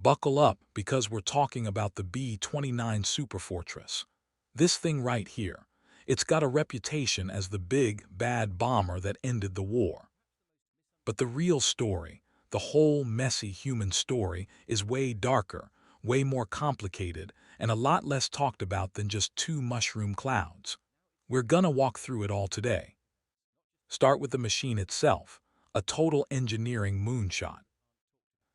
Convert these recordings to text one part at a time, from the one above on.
Buckle up because we're talking about the B-29 Superfortress. This thing right here, it's got a reputation as the big, bad bomber that ended the war. But the real story, the whole messy human story, is way darker, way more complicated, and a lot less talked about than just two mushroom clouds. We're gonna walk through it all today. Start with the machine itself, a total engineering moonshot.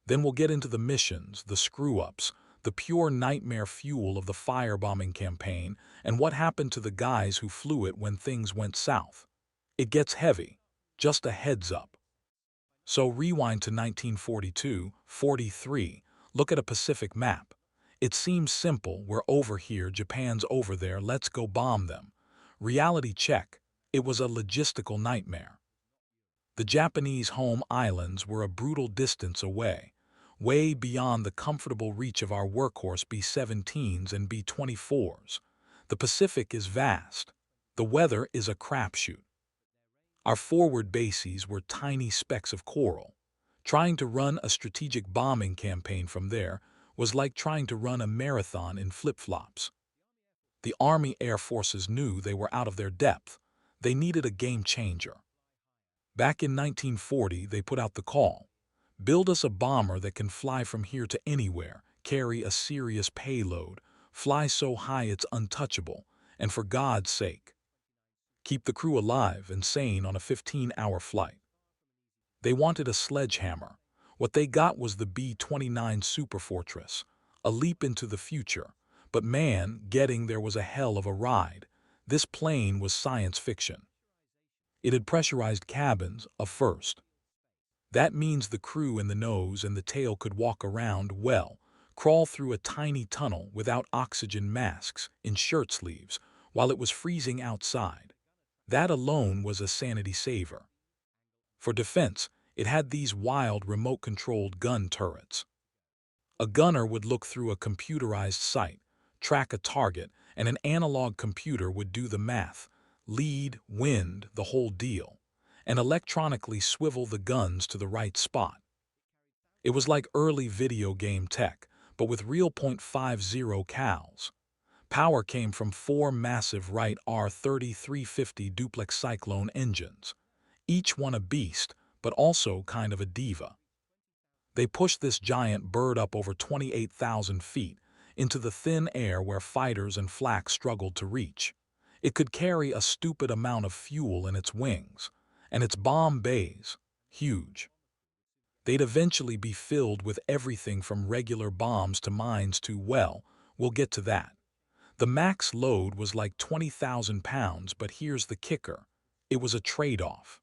Then we'll get into the missions, the screw-ups, the pure nightmare fuel of the firebombing campaign, and what happened to the guys who flew it when things went south. It gets heavy, just a heads up. So rewind to 1942, 43, look at a Pacific map. It seems simple, we're over here, Japan's over there, let's go bomb them. Reality check, it was a logistical nightmare. The Japanese home islands were a brutal distance away, way beyond the comfortable reach of our workhorse B-17s and B-24s. The Pacific is vast. The weather is a crapshoot. Our forward bases were tiny specks of coral. Trying to run a strategic bombing campaign from there was like trying to run a marathon in flip-flops. The Army Air Forces knew they were out of their depth. They needed a game changer. Back in 1940, they put out the call. Build us a bomber that can fly from here to anywhere, carry a serious payload, fly so high it's untouchable, and for God's sake, keep the crew alive and sane on a 15-hour flight. They wanted a sledgehammer. What they got was the B-29 Superfortress, a leap into the future. But man, getting there was a hell of a ride. This plane was science fiction. It had pressurized cabins, a first. That means the crew in the nose and the tail could walk around, well, crawl through a tiny tunnel without oxygen masks, in shirt sleeves, while it was freezing outside. That alone was a sanity saver. For defense, it had these wild remote-controlled gun turrets. A gunner would look through a computerized sight, track a target, and an analog computer would do the math, lead, wind, the whole deal, and electronically swivel the guns to the right spot. It was like early video game tech, but with real .50 cals. Power came from four massive Wright R3350 duplex Cyclone engines, each one a beast, but also kind of a diva. They pushed this giant bird up over 28,000 feet into the thin air where fighters and flak struggled to reach. It could carry a stupid amount of fuel in its wings, and its bomb bays, huge. They'd eventually be filled with everything from regular bombs to mines to, well, we'll get to that. The max load was like 20,000 pounds, but here's the kicker. It was a trade-off.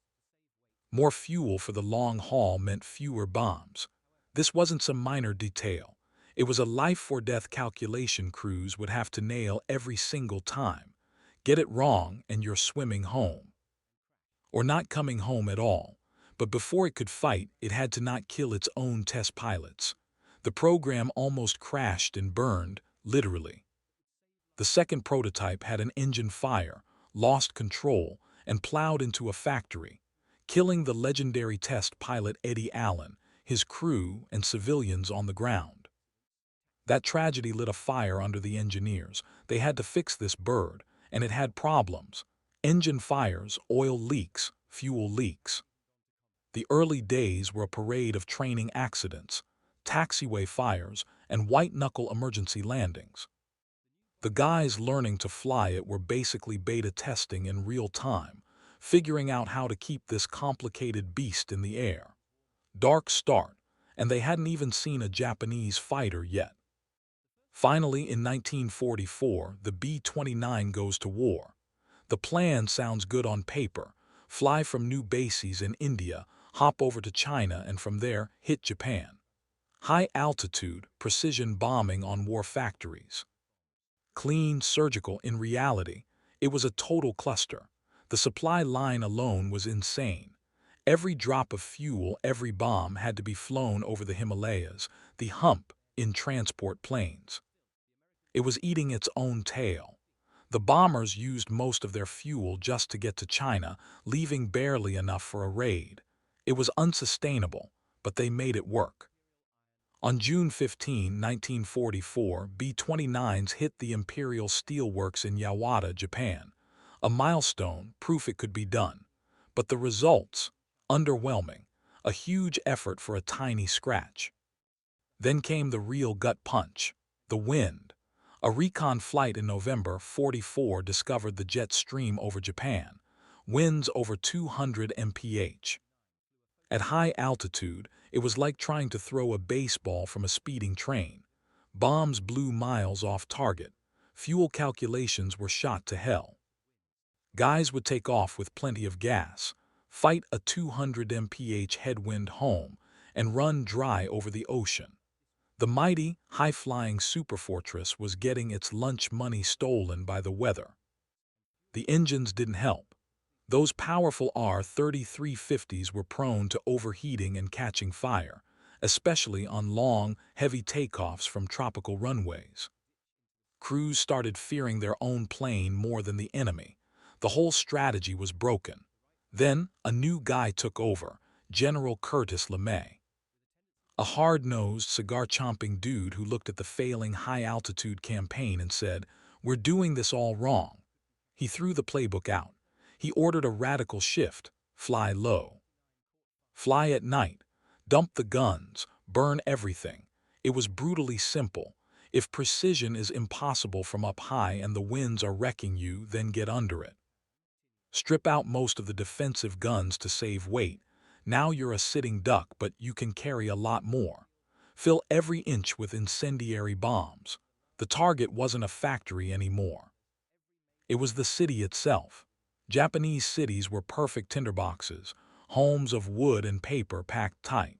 More fuel for the long haul meant fewer bombs. This wasn't some minor detail. It was a life-or-death calculation crews would have to nail every single time. Get it wrong and you're swimming home. Or not coming home at all. But before it could fight, it had to not kill its own test pilots. The program almost crashed and burned, literally. The second prototype had an engine fire, lost control, and plowed into a factory, killing the legendary test pilot Eddie Allen, his crew, and civilians on the ground. That tragedy lit a fire under the engineers. They had to fix this bird, and it had problems. Engine fires, oil leaks, fuel leaks. The early days were a parade of training accidents, taxiway fires, and white-knuckle emergency landings. The guys learning to fly it were basically beta testing in real time, figuring out how to keep this complicated beast in the air. Dark start, and they hadn't even seen a Japanese fighter yet. Finally, in 1944, the B-29 goes to war. The plan sounds good on paper. Fly from new bases in India, hop over to China, and from there, hit Japan. High altitude, precision bombing on war factories. Clean, surgical. In reality, it was a total cluster. The supply line alone was insane. Every drop of fuel, every bomb had to be flown over the Himalayas, the hump, in transport planes. It was eating its own tail. The bombers used most of their fuel just to get to China, leaving barely enough for a raid. It was unsustainable, but they made it work. On June 15, 1944, B-29s hit the Imperial Steelworks in Yawata, Japan. A milestone, proof it could be done. But the results? Underwhelming. A huge effort for a tiny scratch. Then came the real gut punch. The wind. A recon flight in November '44 discovered the jet stream over Japan. Winds over 200 mph. At high altitude, it was like trying to throw a baseball from a speeding train. Bombs blew miles off target. Fuel calculations were shot to hell. Guys would take off with plenty of gas, fight a 200 mph headwind home, and run dry over the ocean. The mighty, high-flying Superfortress was getting its lunch money stolen by the weather. The engines didn't help. Those powerful R-3350s were prone to overheating and catching fire, especially on long, heavy takeoffs from tropical runways. Crews started fearing their own plane more than the enemy. The whole strategy was broken. Then, a new guy took over, General Curtis LeMay. A hard-nosed, cigar-chomping dude who looked at the failing high-altitude campaign and said, "We're doing this all wrong." He threw the playbook out. He ordered a radical shift: fly low. Fly at night. Dump the guns. Burn everything. It was brutally simple. If precision is impossible from up high and the winds are wrecking you, then get under it. Strip out most of the defensive guns to save weight. Now you're a sitting duck, but you can carry a lot more. Fill every inch with incendiary bombs. The target wasn't a factory anymore. It was the city itself. Japanese cities were perfect tinderboxes, homes of wood and paper packed tight.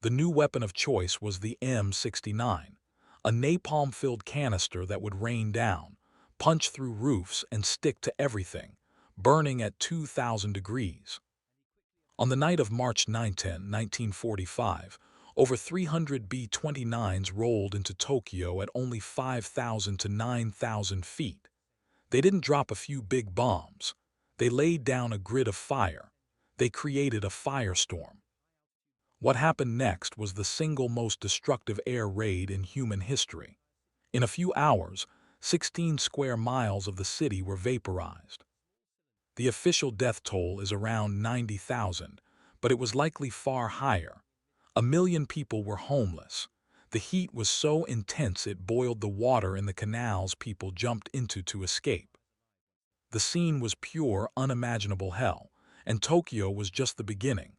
The new weapon of choice was the M69, a napalm-filled canister that would rain down, punch through roofs and stick to everything, burning at 2,000 degrees. On the night of March 9-10, 1945, over 300 B-29s rolled into Tokyo at only 5,000 to 9,000 feet. They didn't drop a few big bombs. They laid down a grid of fire. They created a firestorm. What happened next was the single most destructive air raid in human history. In a few hours, 16 square miles of the city were vaporized. The official death toll is around 90,000, but it was likely far higher. 1 million people were homeless. The heat was so intense it boiled the water in the canals people jumped into to escape. The scene was pure, unimaginable hell, and Tokyo was just the beginning.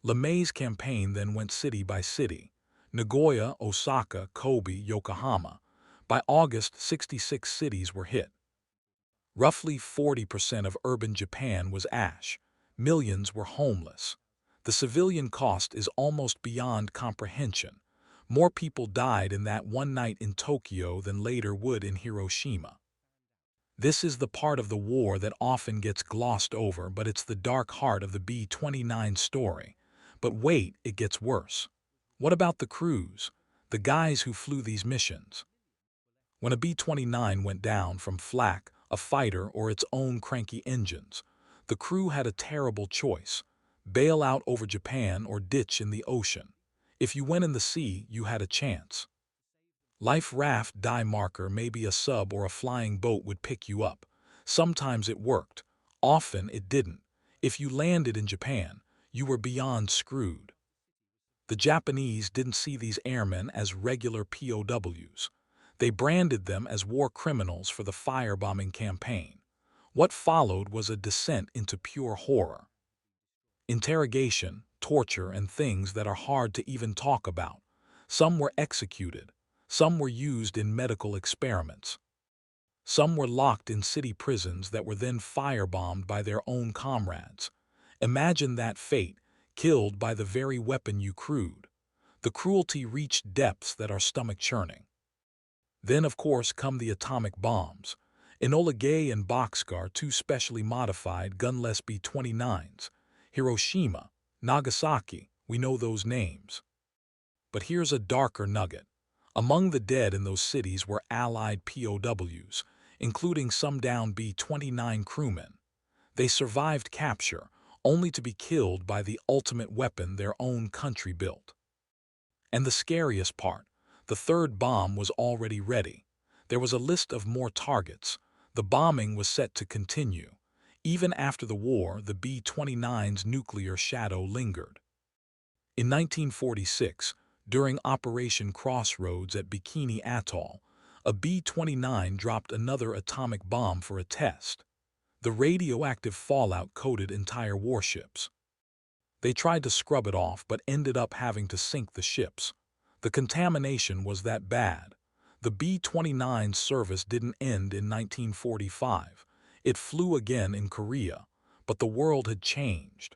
LeMay's campaign then went city by city: Nagoya, Osaka, Kobe, Yokohama. By August, 66 cities were hit. Roughly 40% of urban Japan was ash. Millions were homeless. The civilian cost is almost beyond comprehension. More people died in that one night in Tokyo than later would in Hiroshima. This is the part of the war that often gets glossed over, but it's the dark heart of the B-29 story. But wait, it gets worse. What about the crews? The guys who flew these missions? When a B-29 went down from flak, a fighter, or its own cranky engines, the crew had a terrible choice: bail out over Japan or ditch in the ocean. If you went in the sea, you had a chance. Life raft die marker, maybe a sub or a flying boat would pick you up. Sometimes it worked. Often it didn't. If you landed in Japan, you were beyond screwed. The Japanese didn't see these airmen as regular POWs. They branded them as war criminals for the firebombing campaign. What followed was a descent into pure horror. Interrogation, torture, and things that are hard to even talk about. Some were executed. Some were used in medical experiments. Some were locked in city prisons that were then firebombed by their own comrades. Imagine that fate, killed by the very weapon you crewed. The cruelty reached depths that are stomach-churning. Then, of course, come the atomic bombs. Enola Gay and Boxcar, two specially modified, gunless B-29s. Hiroshima, Nagasaki, we know those names. But here's a darker nugget. Among the dead in those cities were Allied POWs, including some downed B-29 crewmen. They survived capture, only to be killed by the ultimate weapon their own country built. And the scariest part, the third bomb was already ready. There was a list of more targets. The bombing was set to continue. Even after the war, the B-29's nuclear shadow lingered. In 1946, during Operation Crossroads at Bikini Atoll, a B-29 dropped another atomic bomb for a test. The radioactive fallout coated entire warships. They tried to scrub it off but ended up having to sink the ships. The contamination was that bad. The B-29's service didn't end in 1945. It flew again in Korea, but the world had changed.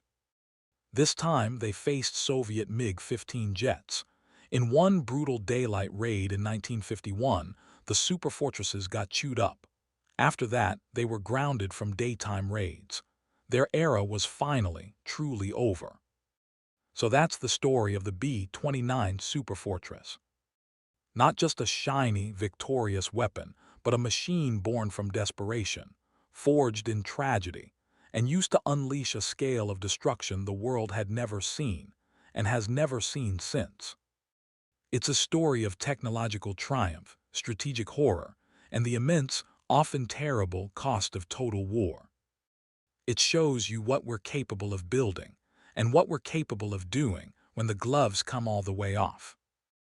This time they faced Soviet MiG-15 jets. In one brutal daylight raid in 1951, the Superfortresses got chewed up. After that, they were grounded from daytime raids. Their era was finally, truly over. So that's the story of the B-29 Superfortress. Not just a shiny, victorious weapon, but a machine born from desperation, forged in tragedy, and used to unleash a scale of destruction the world had never seen, and has never seen since. It's a story of technological triumph, strategic horror, and the immense, often terrible, cost of total war. It shows you what we're capable of building, and what we're capable of doing when the gloves come all the way off.